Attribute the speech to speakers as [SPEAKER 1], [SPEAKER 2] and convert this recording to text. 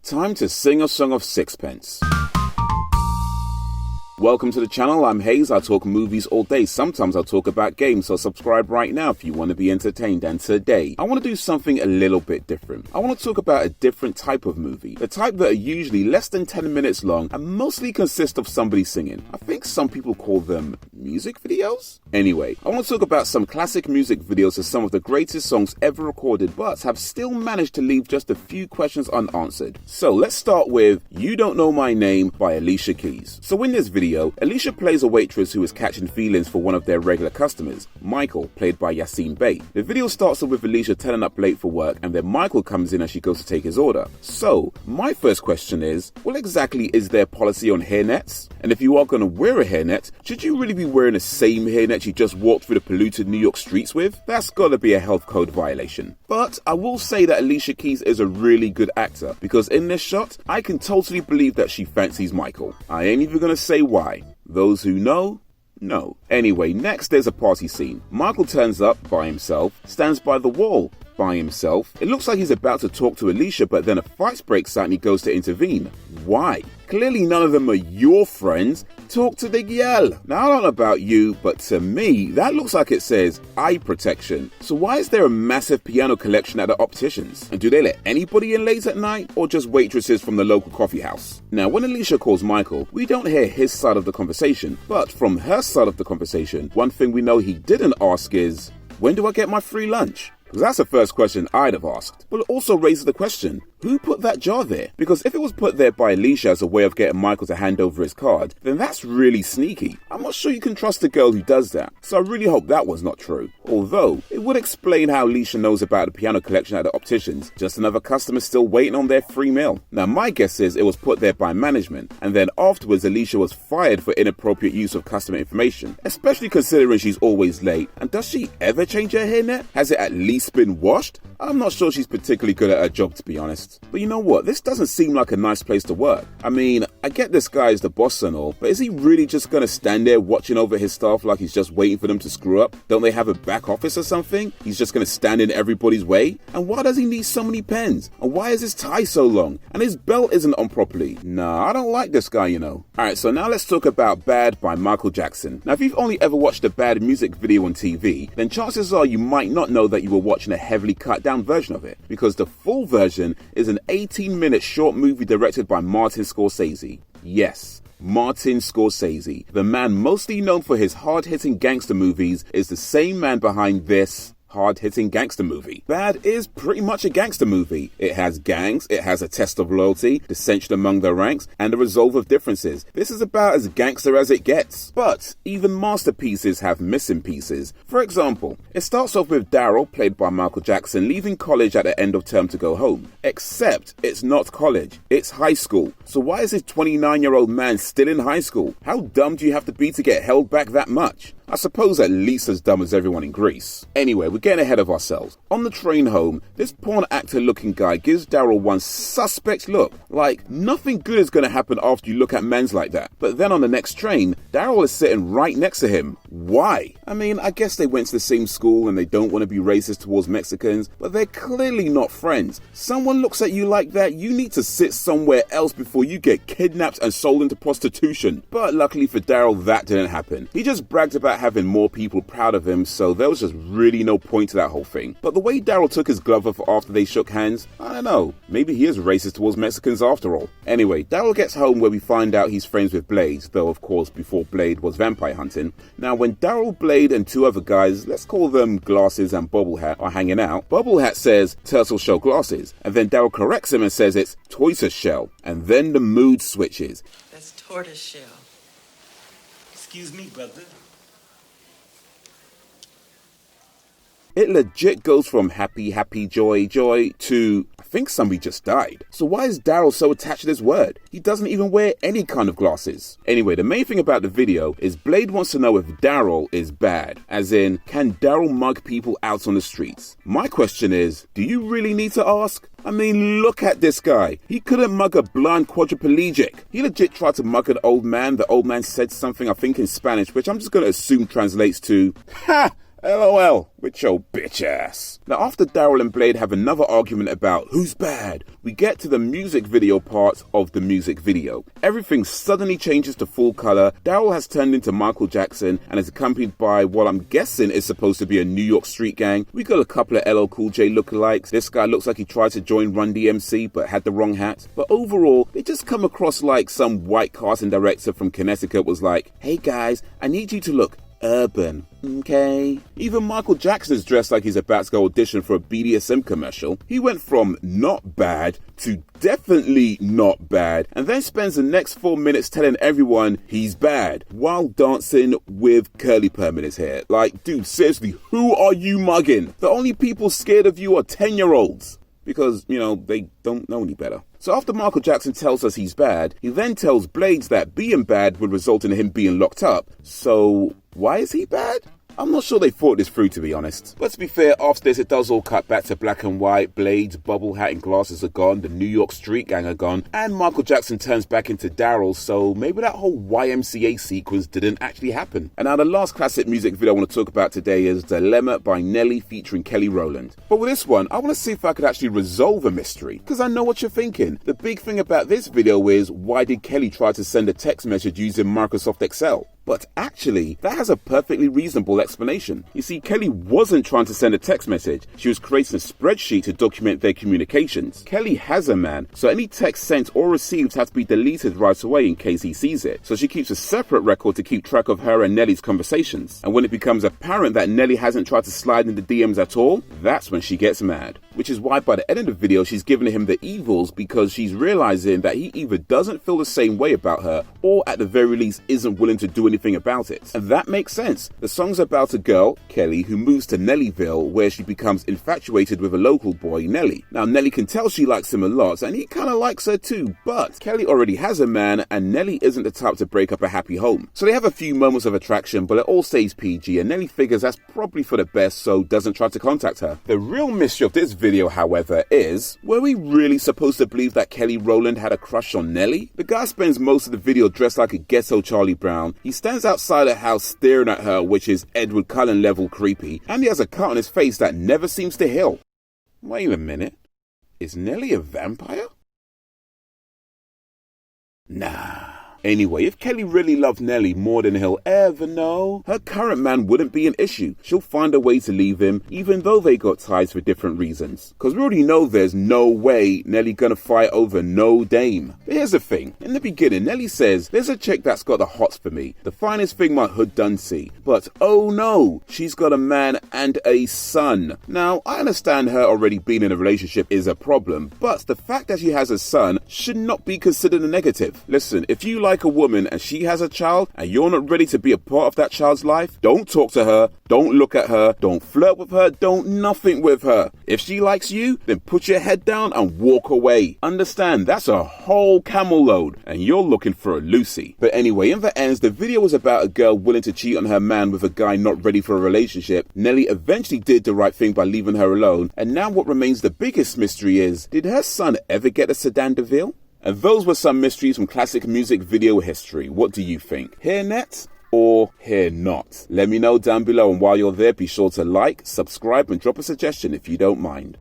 [SPEAKER 1] Time to sing a song of sixpence. Welcome to the channel, I'm Hayes. I talk movies all day. Sometimes I'll talk about games, so subscribe right now if you want to be entertained. And today, I want to do something a little bit different. I want to talk about a different type of movie. The type that are usually less than 10 minutes long and mostly consist of somebody singing. I think some people call them music videos? Anyway, I want to talk about some classic music videos of some of the greatest songs ever recorded, but have still managed to leave just a few questions unanswered. So let's start with You Don't Know My Name by Alicia Keys. So in this video, Alicia plays a waitress who is catching feelings for one of their regular customers, Michael, played by Yassine Bey. The video starts off with Alicia turning up late for work, and then Michael comes in as she goes to take his order. So, my first question is, what exactly is their policy on hairnets? And if you are going to wear a hairnet, should you really be wearing the same hairnet you just walked through the polluted New York streets with? That's gotta be a health code violation. But I will say that Alicia Keys is a really good actor, because in this shot, I can totally believe that she fancies Michael. I ain't even gonna say why. Those who know, know. Anyway, next there's a party scene. Michael turns up by himself, stands by the wall by himself. It looks like he's about to talk to Alicia, but then a fight breaks out and he goes to intervene. Why? Clearly none of them are your friends. Talk to the gal. Now I don't know about you, but to me, that looks like it says eye protection. So why is there a massive piano collection at the opticians? And do they let anybody in late at night, or just waitresses from the local coffee house? Now when Alicia calls Michael, we don't hear his side of the conversation, but from her side of the conversation, one thing we know he didn't ask is, when do I get my free lunch? Because that's the first question I'd have asked. But it also raises the question, who put that jar there? Because if it was put there by Alicia as a way of getting Michael to hand over his card, then that's really sneaky. I'm not sure you can trust a girl who does that, so I really hope that was not true. Although, it would explain how Alicia knows about the piano collection at the opticians, just another customer still waiting on their free meal. Now my guess is it was put there by management, and then afterwards Alicia was fired for inappropriate use of customer information, especially considering she's always late. And does she ever change her hairnet? Has it at least been washed? I'm not sure she's particularly good at her job, to be honest. But you know what, this doesn't seem like a nice place to work. I mean, I get this guy is the boss and all, but is he really just gonna stand there watching over his staff like he's just waiting for them to screw up? Don't they have a back office or something? He's just gonna stand in everybody's way? And why does he need so many pens? And why is his tie so long? And his belt isn't on properly? Nah, I don't like this guy, you know. Alright, so now let's talk about Bad by Michael Jackson. Now if you've only ever watched a Bad music video on TV, then chances are you might not know that you were watching a heavily cut down version of it, because the full version is an 18-minute short movie directed by Martin Scorsese. Yes, Martin Scorsese. The man mostly known for his hard-hitting gangster movies is the same man behind this hard-hitting gangster movie. Bad is pretty much a gangster movie. It has gangs, it has a test of loyalty, dissension among the ranks, and a resolve of differences. This is about as gangster as it gets. But even masterpieces have missing pieces. For example, it starts off with Daryl, played by Michael Jackson, leaving college at the end of term to go home. Except it's not college, it's high school. So why is this 29-year-old man still in high school? How dumb do you have to be to get held back that much? I suppose at least as dumb as everyone in Greece. Anyway, we're getting ahead of ourselves. On the train home, this porn actor looking guy gives Daryl one suspect look. Like, nothing good is going to happen after you look at men's like that. But then on the next train, Daryl is sitting right next to him. Why? I mean, I guess they went to the same school and they don't want to be racist towards Mexicans, but they're clearly not friends. Someone looks at you like that, you need to sit somewhere else before you get kidnapped and sold into prostitution. But luckily for Daryl, that didn't happen. He just bragged about having more people proud of him, so there was just really no point to that whole thing. But the way Daryl took his glove off after they shook hands, I don't know, maybe he is racist towards Mexicans after all. Anyway, Daryl gets home where we find out he's friends with Blade, though of course before Blade was vampire hunting. Now when Daryl, Blade and two other guys, let's call them Glasses and Bubble Hat, are hanging out, Bubble Hat says Turtle Shell Glasses, and then Daryl corrects him and says it's Tortoise Shell, and then the mood switches.
[SPEAKER 2] That's Tortoise Shell.
[SPEAKER 3] Excuse me, brother.
[SPEAKER 1] It legit goes from happy, happy, joy, joy to I think somebody just died. So why is Daryl so attached to this word? He doesn't even wear any kind of glasses. Anyway, the main thing about the video is Blade wants to know if Daryl is bad. As in, can Daryl mug people out on the streets? My question is, do you really need to ask? I mean, look at this guy. He couldn't mug a blind quadriplegic. He legit tried to mug an old man. The old man said something, I think in Spanish, which I'm just going to assume translates to, "Ha! LOL, with your bitch ass. Now after Daryl and Blade have another argument about who's bad, we get to the music video part of the music video. Everything suddenly changes to full color. Daryl has turned into Michael Jackson and is accompanied by what I'm guessing is supposed to be a New York street gang. We got a couple of LL Cool J lookalikes. This guy looks like he tried to join Run DMC but had the wrong hat. But overall, they just come across like some white casting director from Connecticut was like, hey guys, I need you to look urban, okay? Even Michael Jackson is dressed like he's about to go audition for a BDSM commercial. He went from not bad to definitely not bad, and then spends the next 4 minutes telling everyone he's bad while dancing with curly perm in his hair. Like, dude, seriously, who are you mugging? The only people scared of you are 10-year-olds. Because, they don't know any better. So after Michael Jackson tells us he's bad, he then tells Blades that being bad would result in him being locked up. So why is he bad? I'm not sure they thought this through, to be honest. But to be fair, after this, it does all cut back to black and white. Blades, bubble hat and glasses are gone. The New York street gang are gone. And Michael Jackson turns back into Daryl, so maybe that whole YMCA sequence didn't actually happen. And now the last classic music video I want to talk about today is Dilemma by Nelly featuring Kelly Rowland. But with this one, I want to see if I could actually resolve a mystery, because I know what you're thinking. The big thing about this video is, why did Kelly try to send a text message using Microsoft Excel? But actually, that has a perfectly reasonable explanation. You see, Kelly wasn't trying to send a text message. She was creating a spreadsheet to document their communications. Kelly has a man, so any text sent or received has to be deleted right away in case he sees it. So she keeps a separate record to keep track of her and Nelly's conversations. And when it becomes apparent that Nelly hasn't tried to slide into DMs at all, that's when she gets mad. Which is why by the end of the video, she's giving him the evils because she's realizing that he either doesn't feel the same way about her or at the very least isn't willing to do anything about it. And that makes sense. The song's about a girl, Kelly, who moves to Nellyville where she becomes infatuated with a local boy, Nelly. Now Nelly can tell she likes him a lot and he kind of likes her too, but Kelly already has a man and Nelly isn't the type to break up a happy home. So they have a few moments of attraction, but it all stays PG and Nelly figures that's probably for the best, so doesn't try to contact her. The real mystery of this video, however, is, were we really supposed to believe that Kelly Rowland had a crush on Nelly? The guy spends most of the video dressed like a ghetto Charlie Brown. He stands outside her house staring at her, which is Edward Cullen level creepy, and he has a cut on his face that never seems to heal. Wait a minute, is Nelly a vampire? Nah. Anyway, if Kelly really loved Nelly more than he'll ever know, her current man wouldn't be an issue. She'll find a way to leave him, even though they got ties for different reasons. Cause we already know there's no way Nelly gonna fight over no dame. But here's the thing, in the beginning, Nelly says, there's a chick that's got the hots for me, the finest thing my hood done see. But oh no, she's got a man and a son. Now, I understand her already being in a relationship is a problem, but the fact that she has a son should not be considered a negative. Listen, if you like a woman and she has a child and you're not ready to be a part of that child's life, don't talk to her, don't look at her, don't flirt with her, don't nothing with her. If she likes you, then put your head down and walk away. Understand, that's a whole camel load and you're looking for a Lucy. But anyway, in the ends, the video was about a girl willing to cheat on her man with a guy not ready for a relationship. Nelly eventually did the right thing by leaving her alone, and now what remains the biggest mystery is, did her son ever get a sedan DeVille? And those were some mysteries from classic music video history. What do you think? Hear net or hear not? Let me know down below, and while you're there, be sure to like, subscribe and drop a suggestion if you don't mind.